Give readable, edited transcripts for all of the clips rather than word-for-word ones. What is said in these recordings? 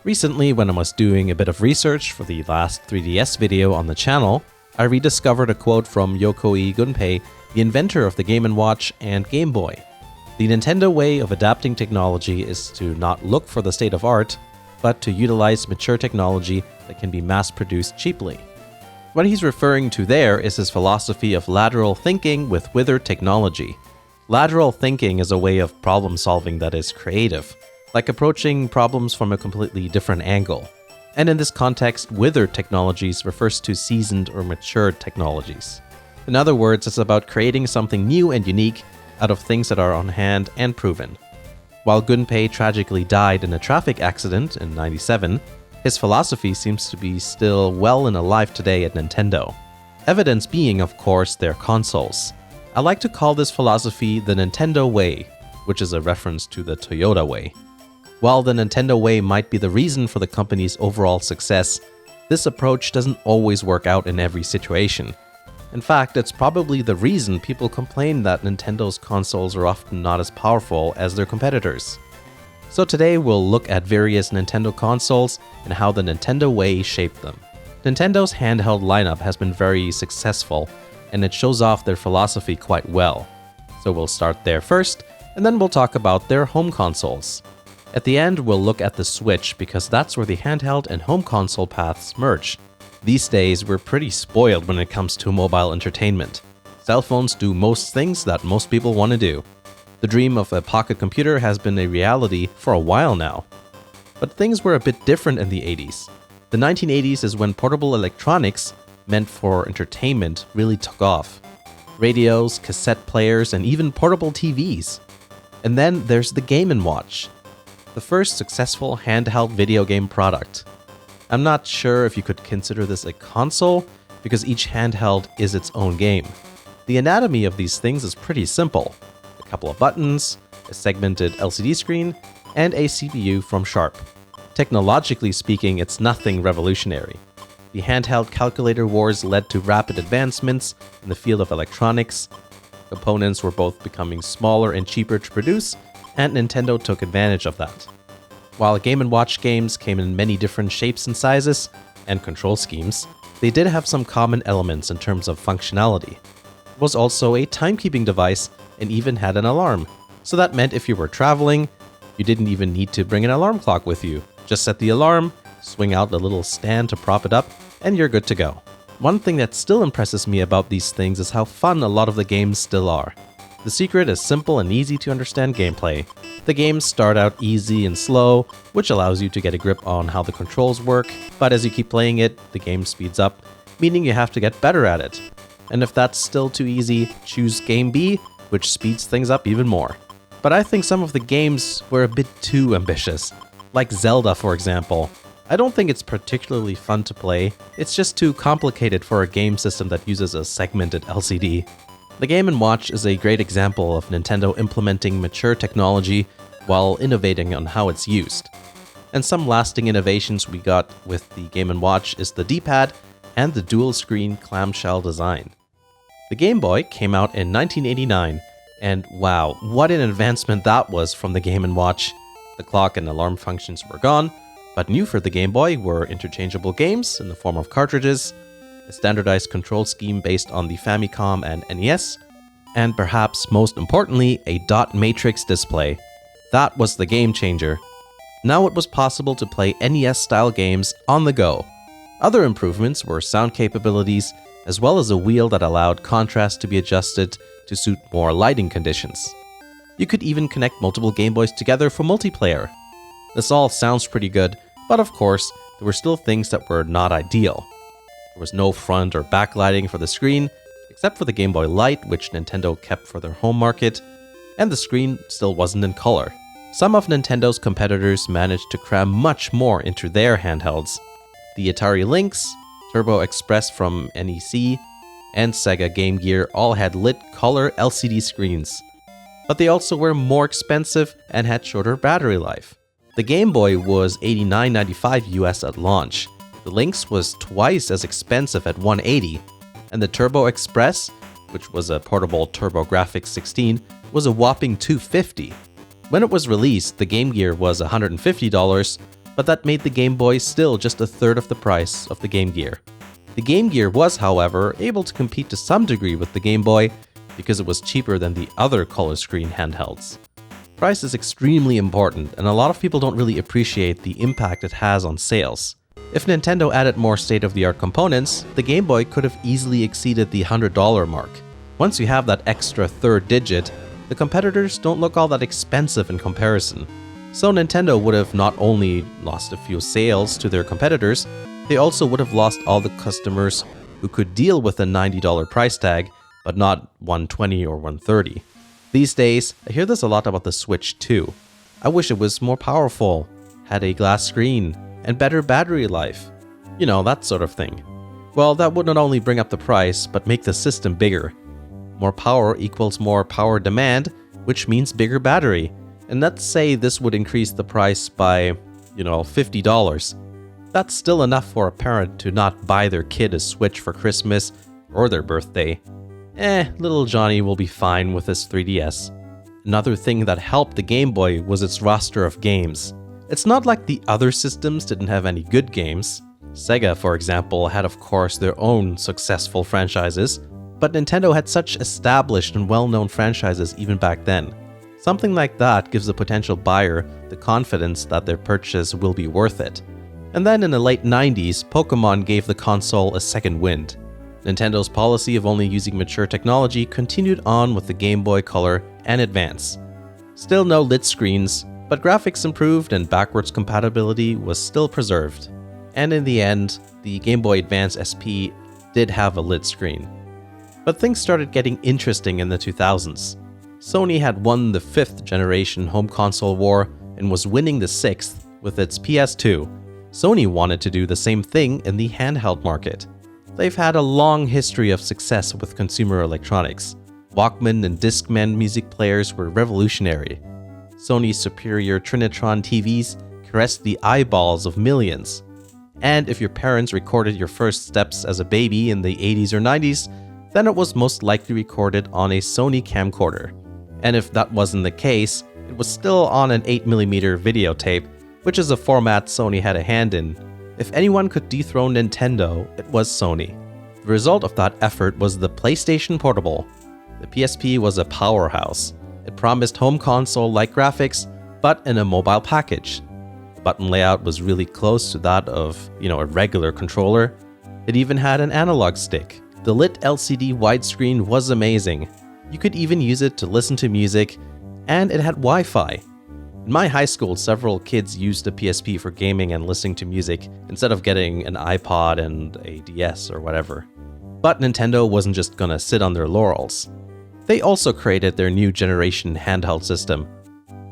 Recently, when I was doing a bit of research for the last 3DS video on the channel, I rediscovered a quote from Yokoi Gunpei, the inventor of the Game & Watch and Game Boy. The Nintendo way of adapting technology is to not look for the state of art, but to utilize mature technology that can be mass-produced cheaply. What he's referring to there is his philosophy of lateral thinking with withered technology. Lateral thinking is a way of problem solving that is creative, like approaching problems from a completely different angle. And in this context, withered technologies refers to seasoned or matured technologies. In other words, it's about creating something new and unique out of things that are on hand and proven. While Gunpei tragically died in a traffic accident in '97, his philosophy seems to be still well and alive today at Nintendo. Evidence being, of course, their consoles. I like to call this philosophy the Nintendo way, which is a reference to the Toyota way. While the Nintendo way might be the reason for the company's overall success, this approach doesn't always work out in every situation. In fact, it's probably the reason people complain that Nintendo's consoles are often not as powerful as their competitors. So today we'll look at various Nintendo consoles and how the Nintendo way shaped them. Nintendo's handheld lineup has been very successful, and it shows off their philosophy quite well. So we'll start there first, and then we'll talk about their home consoles. At the end, we'll look at the Switch because that's where the handheld and home console paths merge. These days, we're pretty spoiled when it comes to mobile entertainment. Cell phones do most things that most people want to do. The dream of a pocket computer has been a reality for a while now. But things were a bit different in the 80s. The 1980s is when portable electronics, meant for entertainment, really took off. Radios, cassette players, and even portable TVs. And then there's the Game & Watch, the first successful handheld video game product. I'm not sure if you could consider this a console, because each handheld is its own game. The anatomy of these things is pretty simple. A couple of buttons, a segmented LCD screen, and a CPU from Sharp. Technologically speaking, it's nothing revolutionary. The handheld calculator wars led to rapid advancements in the field of electronics. Components were both becoming smaller and cheaper to produce, and Nintendo took advantage of that. While Game & Watch games came in many different shapes and sizes, and control schemes, they did have some common elements in terms of functionality. It was also a timekeeping device and even had an alarm, so that meant if you were traveling, you didn't even need to bring an alarm clock with you. Just set the alarm, swing out the little stand to prop it up, and you're good to go. One thing that still impresses me about these things is how fun a lot of the games still are. The secret is simple and easy to understand gameplay. The games start out easy and slow, which allows you to get a grip on how the controls work, but as you keep playing it, the game speeds up, meaning you have to get better at it. And if that's still too easy, choose Game B, which speeds things up even more. But I think some of the games were a bit too ambitious, like Zelda for example. I don't think it's particularly fun to play, it's just too complicated for a game system that uses a segmented LCD. The Game & Watch is a great example of Nintendo implementing mature technology while innovating on how it's used. And some lasting innovations we got with the Game & Watch is the D-pad and the dual-screen clamshell design. The Game Boy came out in 1989, and wow, what an advancement that was from the Game & Watch. The clock and alarm functions were gone, but new for the Game Boy were interchangeable games in the form of cartridges, a standardized control scheme based on the Famicom and NES, and perhaps most importantly, a dot matrix display. That was the game changer. Now it was possible to play NES-style games on the go. Other improvements were sound capabilities, as well as a wheel that allowed contrast to be adjusted to suit more lighting conditions. You could even connect multiple Game Boys together for multiplayer. This all sounds pretty good, but of course, there were still things that were not ideal. There was no front or backlighting for the screen, except for the Game Boy Light, which Nintendo kept for their home market, and the screen still wasn't in color. Some of Nintendo's competitors managed to cram much more into their handhelds. The Atari Lynx, Turbo Express from NEC, and Sega Game Gear all had lit color LCD screens. But they also were more expensive and had shorter battery life. The Game Boy was $89.95 US at launch. The Lynx was twice as expensive at $180, and the Turbo Express, which was a portable TurboGrafx 16, was a whopping $250. When it was released, the Game Gear was $150, but that made the Game Boy still just a third of the price of the Game Gear. The Game Gear was, however, able to compete to some degree with the Game Boy because it was cheaper than the other color screen handhelds. Price is extremely important, and a lot of people don't really appreciate the impact it has on sales. If Nintendo added more state-of-the-art components, the Game Boy could have easily exceeded the $100 mark. Once you have that extra third digit, the competitors don't look all that expensive in comparison. So Nintendo would have not only lost a few sales to their competitors, they also would have lost all the customers who could deal with a $90 price tag, but not $120 or $130. These days, I hear this a lot about the Switch too. I wish it was more powerful, had a glass screen, and better battery life. You know, that sort of thing. Well, that would not only bring up the price, but make the system bigger. More power equals more power demand, which means bigger battery. And let's say this would increase the price by, $50. That's still enough for a parent to not buy their kid a Switch for Christmas or their birthday. Little Johnny will be fine with his 3DS. Another thing that helped the Game Boy was its roster of games. It's not like the other systems didn't have any good games. Sega, for example, had of course their own successful franchises, but Nintendo had such established and well-known franchises even back then. Something like that gives a potential buyer the confidence that their purchase will be worth it. And then in the late 90s, Pokémon gave the console a second wind. Nintendo's policy of only using mature technology continued on with the Game Boy Color and Advance. Still no lit screens, but graphics improved and backwards compatibility was still preserved. And in the end, the Game Boy Advance SP did have a lit screen. But things started getting interesting in the 2000s. Sony had won the 5th generation home console war and was winning the 6th with its PS2. Sony wanted to do the same thing in the handheld market. They've had a long history of success with consumer electronics. Walkman and Discman music players were revolutionary. Sony's superior Trinitron TVs caressed the eyeballs of millions. And if your parents recorded your first steps as a baby in the 80s or 90s, then it was most likely recorded on a Sony camcorder. And if that wasn't the case, it was still on an 8mm videotape, which is a format Sony had a hand in. If anyone could dethrone Nintendo, it was Sony. The result of that effort was the PlayStation Portable. The PSP was a powerhouse. It promised home console-like graphics, but in a mobile package. The button layout was really close to that of, a regular controller. It even had an analog stick. The lit LCD widescreen was amazing. You could even use it to listen to music, and it had Wi-Fi. In my high school, several kids used the PSP for gaming and listening to music instead of getting an iPod and a DS or whatever. But Nintendo wasn't just gonna sit on their laurels. They also created their new generation handheld system.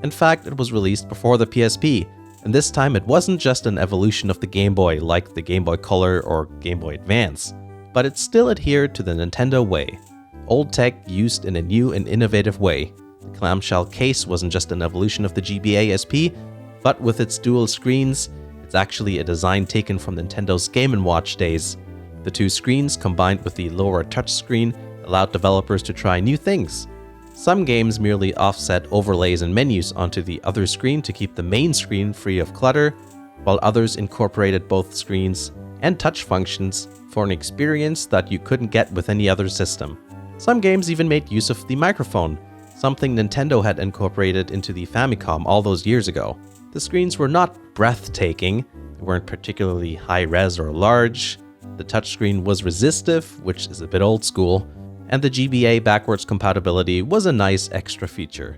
In fact, it was released before the PSP, and this time it wasn't just an evolution of the Game Boy like the Game Boy Color or Game Boy Advance, but it still adhered to the Nintendo way. Old tech used in a new and innovative way. The clamshell case wasn't just an evolution of the GBA SP, but with its dual screens, it's actually a design taken from Nintendo's Game & Watch days. The two screens, combined with the lower touchscreen, allowed developers to try new things. Some games merely offset overlays and menus onto the other screen to keep the main screen free of clutter, while others incorporated both screens and touch functions for an experience that you couldn't get with any other system. Some games even made use of the microphone, something Nintendo had incorporated into the Famicom all those years ago. The screens were not breathtaking, they weren't particularly high-res or large, the touchscreen was resistive, which is a bit old school, and the GBA backwards compatibility was a nice extra feature,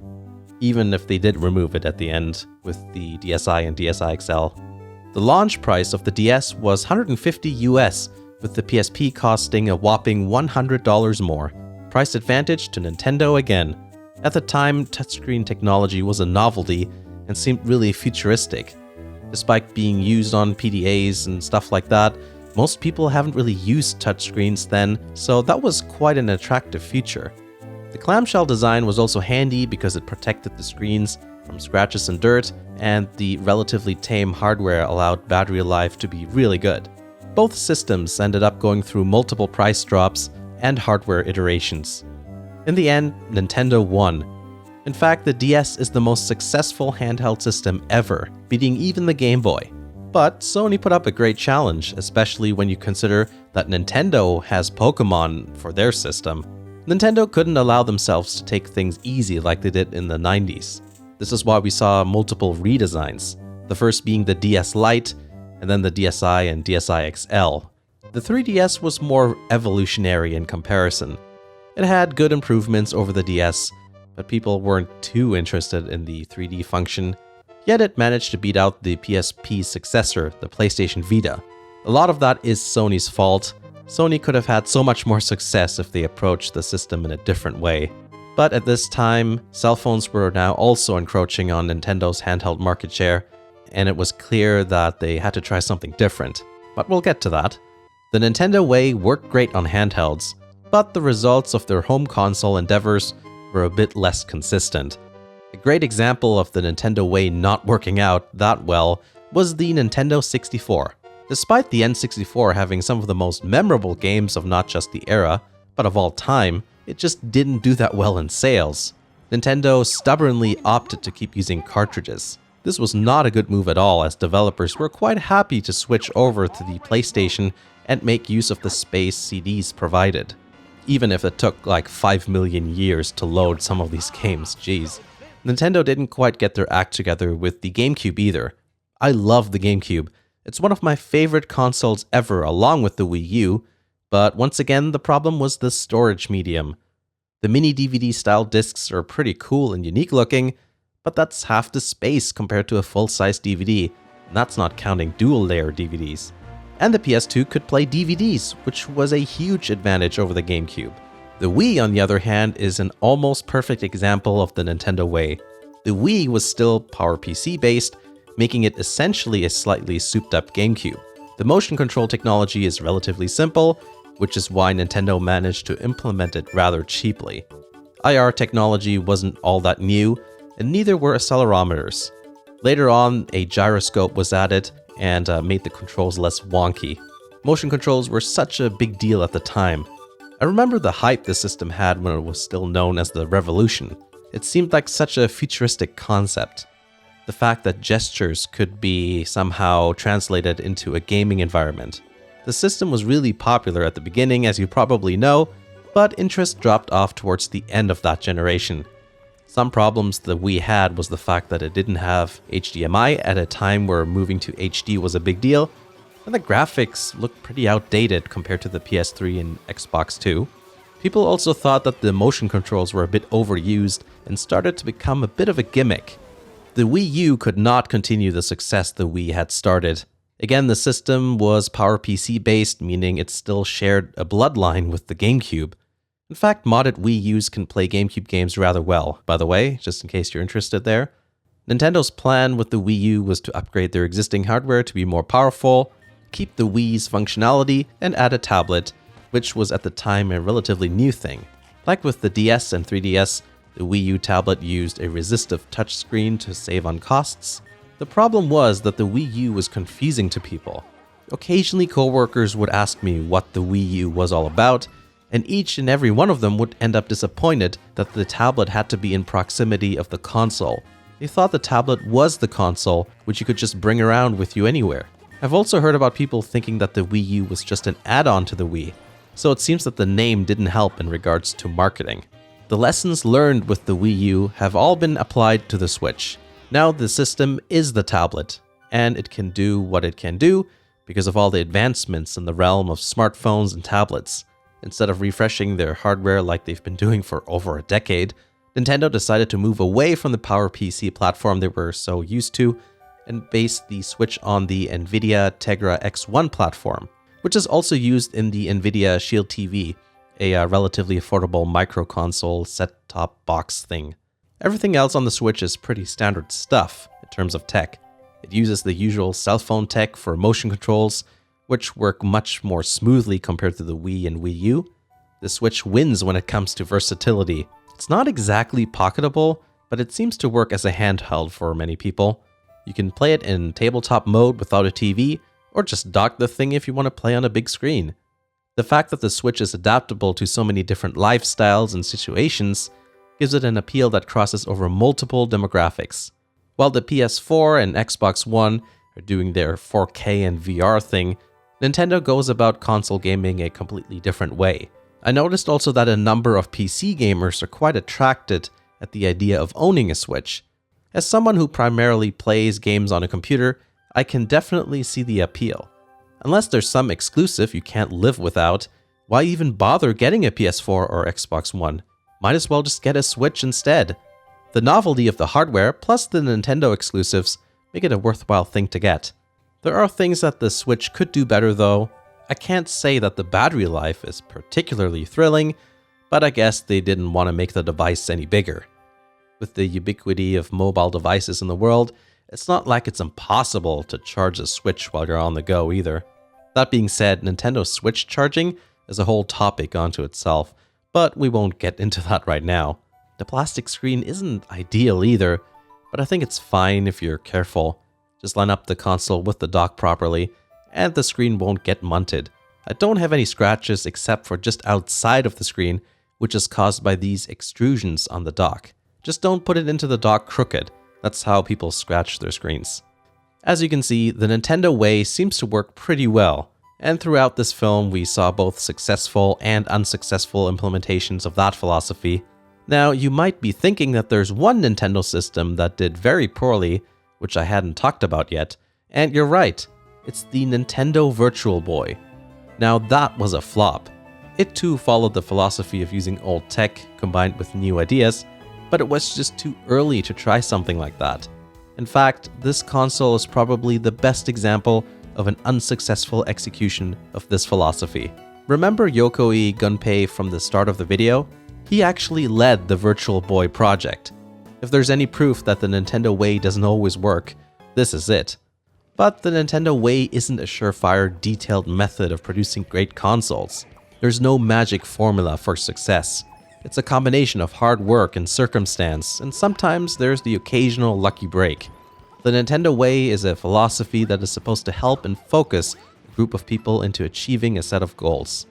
even if they did remove it at the end with the DSi and DSi XL. The launch price of the DS was $150 US, with the PSP costing a whopping $100 more. Price advantage to Nintendo again. At the time, touchscreen technology was a novelty and seemed really futuristic. Despite being used on PDAs and stuff like that, most people haven't really used touchscreens then, so that was quite an attractive feature. The clamshell design was also handy because it protected the screens from scratches and dirt, and the relatively tame hardware allowed battery life to be really good. Both systems ended up going through multiple price drops and hardware iterations. In the end, Nintendo won. In fact, the DS is the most successful handheld system ever, beating even the Game Boy. But Sony put up a great challenge, especially when you consider that Nintendo has Pokémon for their system. Nintendo couldn't allow themselves to take things easy like they did in the 90s. This is why we saw multiple redesigns, the first being the DS Lite, and then the DSi and DSi XL. The 3DS was more evolutionary in comparison. It had good improvements over the DS, but people weren't too interested in the 3D function, yet it managed to beat out the PSP's successor, the PlayStation Vita. A lot of that is Sony's fault. Sony could have had so much more success if they approached the system in a different way. But at this time, cell phones were now also encroaching on Nintendo's handheld market share, and it was clear that they had to try something different. But we'll get to that. The Nintendo way worked great on handhelds, but the results of their home console endeavors were a bit less consistent. A great example of the Nintendo way not working out that well was the Nintendo 64. Despite the N64 having some of the most memorable games of not just the era, but of all time, it just didn't do that well in sales. Nintendo stubbornly opted to keep using cartridges. This was not a good move at all, as developers were quite happy to switch over to the PlayStation and make use of the space CDs provided. Even if it took like 5 million years to load some of these games, jeez. Nintendo didn't quite get their act together with the GameCube either. I love the GameCube. It's one of my favorite consoles ever, along with the Wii U, but once again the problem was the storage medium. The mini DVD style discs are pretty cool and unique looking, but that's half the space compared to a full-size DVD, and that's not counting dual-layer DVDs. And the PS2 could play DVDs, which was a huge advantage over the GameCube. The Wii, on the other hand, is an almost perfect example of the Nintendo way. The Wii was still PowerPC based, making it essentially a slightly souped-up GameCube. The motion control technology is relatively simple, which is why Nintendo managed to implement it rather cheaply. IR technology wasn't all that new, and neither were accelerometers. Later on, a gyroscope was added and made the controls less wonky. Motion controls were such a big deal at the time. I remember the hype the system had when it was still known as the Revolution. It seemed like such a futuristic concept. The fact that gestures could be somehow translated into a gaming environment. The system was really popular at the beginning, as you probably know, but interest dropped off towards the end of that generation. Some problems the Wii had was the fact that it didn't have HDMI at a time where moving to HD was a big deal, and the graphics looked pretty outdated compared to the PS3 and Xbox 2. People also thought that the motion controls were a bit overused and started to become a bit of a gimmick. The Wii U could not continue the success the Wii had started. Again, the system was PowerPC based, meaning it still shared a bloodline with the GameCube. In fact, modded Wii U's can play GameCube games rather well, by the way, just in case you're interested there. Nintendo's plan with the Wii U was to upgrade their existing hardware to be more powerful, keep the Wii's functionality, and add a tablet, which was at the time a relatively new thing. Like with the DS and 3DS, the Wii U tablet used a resistive touchscreen to save on costs. The problem was that the Wii U was confusing to people. Occasionally, coworkers would ask me what the Wii U was all about, and each and every one of them would end up disappointed that the tablet had to be in proximity of the console. They thought the tablet was the console, which you could just bring around with you anywhere. I've also heard about people thinking that the Wii U was just an add-on to the Wii, so it seems that the name didn't help in regards to marketing. The lessons learned with the Wii U have all been applied to the Switch. Now the system is the tablet, and it can do what it can do because of all the advancements in the realm of smartphones and tablets. Instead of refreshing their hardware like they've been doing for over a decade, Nintendo decided to move away from the PowerPC platform they were so used to and base the Switch on the NVIDIA Tegra X1 platform, which is also used in the NVIDIA Shield TV, a relatively affordable micro-console set-top box thing. Everything else on the Switch is pretty standard stuff in terms of tech. It uses the usual cell phone tech for motion controls, which work much more smoothly compared to the Wii and Wii U. The Switch wins when it comes to versatility. It's not exactly pocketable, but it seems to work as a handheld for many people. You can play it in tabletop mode without a TV, or just dock the thing if you want to play on a big screen. The fact that the Switch is adaptable to so many different lifestyles and situations gives it an appeal that crosses over multiple demographics. While the PS4 and Xbox One are doing their 4K and VR thing, Nintendo goes about console gaming a completely different way. I noticed also that a number of PC gamers are quite attracted at the idea of owning a Switch. As someone who primarily plays games on a computer, I can definitely see the appeal. Unless there's some exclusive you can't live without, why even bother getting a PS4 or Xbox One? Might as well just get a Switch instead. The novelty of the hardware plus the Nintendo exclusives make it a worthwhile thing to get. There are things that the Switch could do better though. I can't say that the battery life is particularly thrilling, but I guess they didn't want to make the device any bigger. With the ubiquity of mobile devices in the world, it's not like it's impossible to charge a Switch while you're on the go either. That being said, Nintendo Switch charging is a whole topic unto itself, but we won't get into that right now. The plastic screen isn't ideal either, but I think it's fine if you're careful. Just line up the console with the dock properly, and the screen won't get munted. I don't have any scratches except for just outside of the screen, which is caused by these extrusions on the dock. Just don't put it into the dock crooked. That's how people scratch their screens. As you can see, the Nintendo way seems to work pretty well, and throughout this film we saw both successful and unsuccessful implementations of that philosophy. Now, you might be thinking that there's one Nintendo system that did very poorly, which I hadn't talked about yet, and you're right, it's the Nintendo Virtual Boy. Now that was a flop. It too followed the philosophy of using old tech combined with new ideas, but it was just too early to try something like that. In fact, this console is probably the best example of an unsuccessful execution of this philosophy. Remember Yokoi Gunpei from the start of the video? He actually led the Virtual Boy project. If there's any proof that the Nintendo way doesn't always work, this is it. But the Nintendo way isn't a surefire, detailed method of producing great consoles. There's no magic formula for success. It's a combination of hard work and circumstance, and sometimes there's the occasional lucky break. The Nintendo way is a philosophy that is supposed to help and focus a group of people into achieving a set of goals.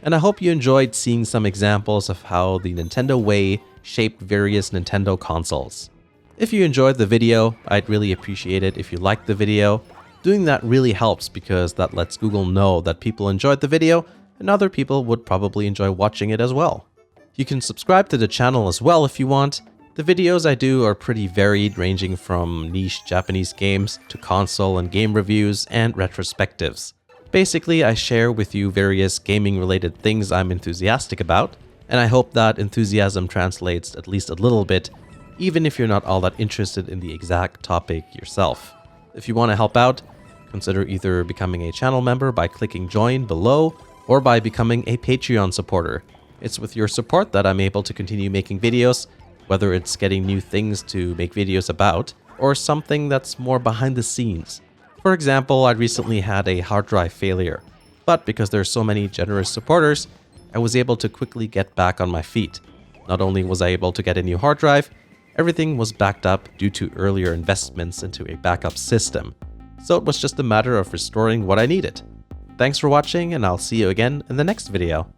And I hope you enjoyed seeing some examples of how the Nintendo way shaped various Nintendo consoles. If you enjoyed the video, I'd really appreciate it if you liked the video. Doing that really helps because that lets Google know that people enjoyed the video and other people would probably enjoy watching it as well. You can subscribe to the channel as well if you want. The videos I do are pretty varied, ranging from niche Japanese games to console and game reviews and retrospectives. Basically, I share with you various gaming related things I'm enthusiastic about, and I hope that enthusiasm translates at least a little bit, even if you're not all that interested in the exact topic yourself. If you want to help out, consider either becoming a channel member by clicking join below, or by becoming a Patreon supporter. It's with your support that I'm able to continue making videos, whether it's getting new things to make videos about, or something that's more behind the scenes. For example, I recently had a hard drive failure, but because there's so many generous supporters, I was able to quickly get back on my feet. Not only was I able to get a new hard drive, everything was backed up due to earlier investments into a backup system. So it was just a matter of restoring what I needed. Thanks for watching, and I'll see you again in the next video.